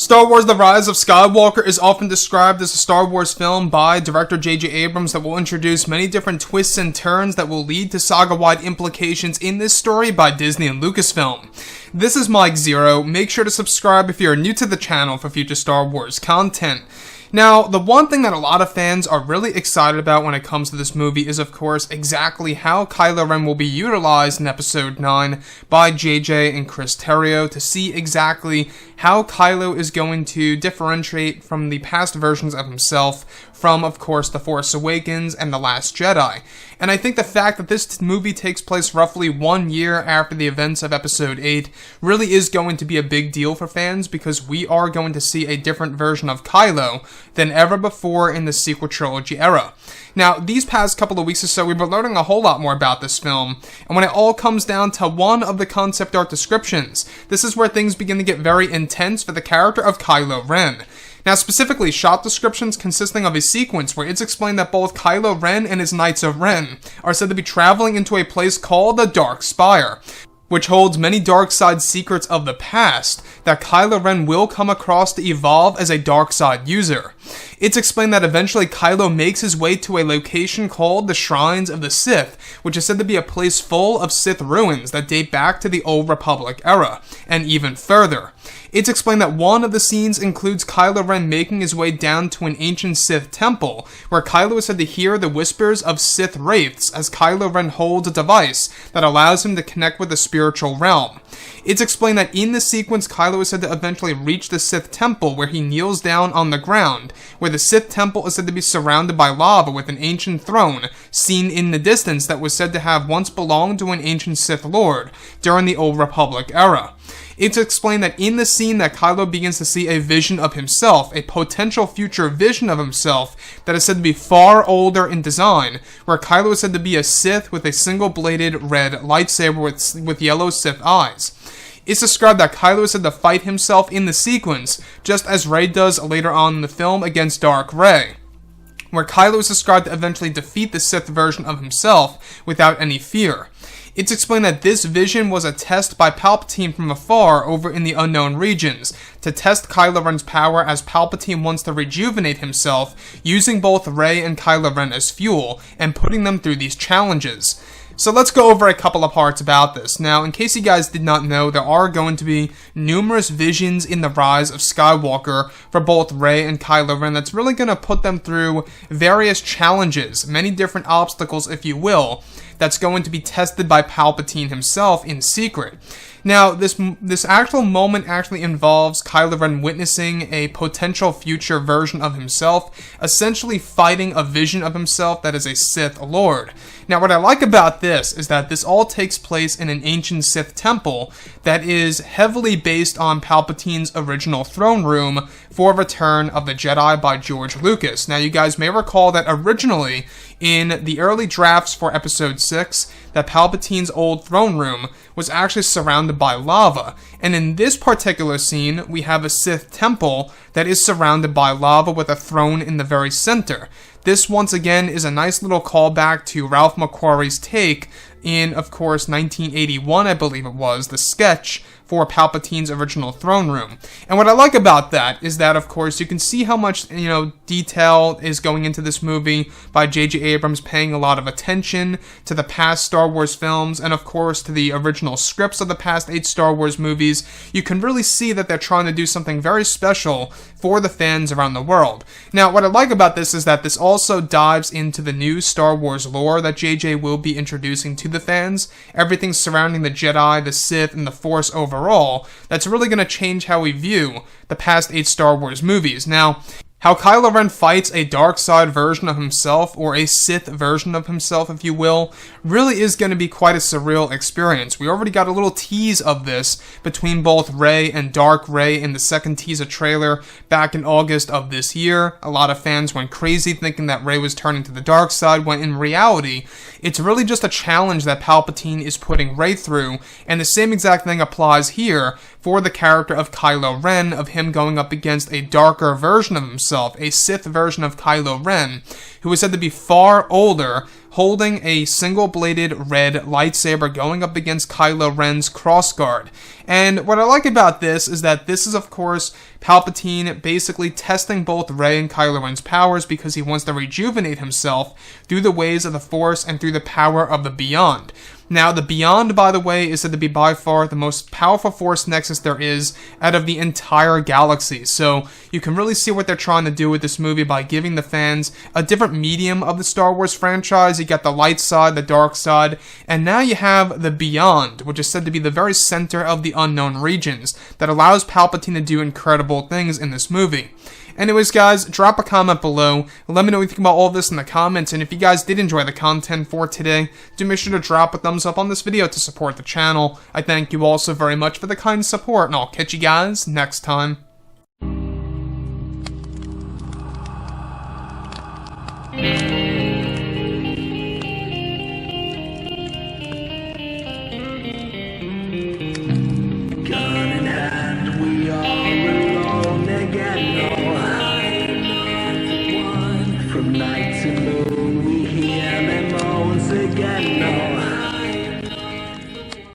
Star Wars The Rise of Skywalker is often described as a Star Wars film by director J.J. Abrams that will introduce many different twists and turns that will lead to saga-wide implications in this story by Disney and Lucasfilm. This is Mike Zero. Make sure to subscribe if you're new to the channel for future Star Wars content. Now, the one thing that a lot of fans are really excited about when it comes to this movie is, of course, exactly how Kylo Ren will be utilized in Episode 9 by JJ and Chris Terrio to see exactly how Kylo is going to differentiate from the past versions of himself from, of course, The Force Awakens and The Last Jedi. And I think the fact that this movie takes place roughly 1 year after the events of Episode 8 really is going to be a big deal for fans because we are going to see a different version of Kylo than ever before in the sequel trilogy era. Now, these past couple of weeks or so, we've been learning a whole lot more about this film, and when it all comes down to one of the concept art descriptions, this is where things begin to get very intense for the character of Kylo Ren. Now, specifically, shot descriptions consisting of a sequence where it's explained that both Kylo Ren and his Knights of Ren are said to be traveling into a place called the Dark Spire, which holds many dark side secrets of the past that Kylo Ren will come across to evolve as a dark side user. It's explained that eventually Kylo makes his way to a location called the Shrines of the Sith, which is said to be a place full of Sith ruins that date back to the Old Republic era, and even further. It's explained that one of the scenes includes Kylo Ren making his way down to an ancient Sith temple, where Kylo is said to hear the whispers of Sith wraiths as Kylo Ren holds a device that allows him to connect with the spiritual realm. It's explained that in the sequence, Kylo is said to eventually reach the Sith temple, where he kneels down on the ground, where the Sith temple is said to be surrounded by lava with an ancient throne seen in the distance that was said to have once belonged to an ancient Sith Lord during the Old Republic era. It's explained that in the scene that Kylo begins to see a vision of himself, a potential future vision of himself that is said to be far older in design, where Kylo is said to be a Sith with a single-bladed red lightsaber with yellow Sith eyes. It's described that Kylo is said to fight himself in the sequence, just as Rey does later on in the film against Dark Rey, where Kylo is described to eventually defeat the Sith version of himself without any fear. It's explained that this vision was a test by Palpatine from afar over in the unknown regions, to test Kylo Ren's power as Palpatine wants to rejuvenate himself, using both Rey and Kylo Ren as fuel, and putting them through these challenges. So let's go over a couple of parts about this. Now, in case you guys did not know, there are going to be numerous visions in The Rise of Skywalker for both Rey and Kylo Ren that's really going to put them through various challenges, many different obstacles, if you will, that's going to be tested by Palpatine himself in secret. Now, this actual moment actually involves Kylo Ren witnessing a potential future version of himself, essentially fighting a vision of himself that is a Sith Lord. Now, what I like about this is that this all takes place in an ancient Sith temple that is heavily based on Palpatine's original throne room for Return of the Jedi by George Lucas. Now, you guys may recall that originally, in the early drafts for Episode 6, that Palpatine's old throne room was actually surrounded by lava. And in this particular scene, we have a Sith temple that is surrounded by lava with a throne in the very center. This, once again, is a nice little callback to Ralph McQuarrie's take in, of course, 1981, I believe it was, the sketch for Palpatine's original throne room. And what I like about that is that, of course, you can see how much, detail is going into this movie by J.J. Abrams paying a lot of attention to the past Star Wars films and, of course, to the original scripts of the past 8 Star Wars movies. You can really see that they're trying to do something very special for the fans around the world. Now, what I like about this is that this also dives into the new Star Wars lore that J.J. will be introducing to the fans, everything surrounding the Jedi, the Sith, and the Force overall, that's really going to change how we view the past 8 Star Wars movies. Now, how Kylo Ren fights a dark side version of himself, or a Sith version of himself, if you will, really is going to be quite a surreal experience. We already got a little tease of this between both Rey and Dark Rey in the second teaser trailer back in August of this year. A lot of fans went crazy thinking that Rey was turning to the dark side, when in reality, it's really just a challenge that Palpatine is putting Rey through, and the same exact thing applies here for the character of Kylo Ren, of him going up against a darker version of himself, a Sith version of Kylo Ren, who is said to be far older, holding a single-bladed red lightsaber going up against Kylo Ren's crossguard. And what I like about this is that this is, of course, Palpatine basically testing both Rey and Kylo Ren's powers because he wants to rejuvenate himself through the ways of the Force and through the power of the Beyond. Now, the Beyond, by the way, is said to be by far the most powerful Force nexus there is out of the entire galaxy. So you can really see what they're trying to do with this movie by giving the fans a different medium of the Star Wars franchise. You got the light side, the dark side, and now you have the Beyond, which is said to be the very center of the unknown regions that allows Palpatine to do incredible things in this movie. Anyways, guys, drop a comment below. Let me know what you think about all of this in the comments, and if you guys did enjoy the content for today, do make sure to drop a thumbs up on this video to support the channel. I thank you all so very much for the kind support, and I'll catch you guys next time.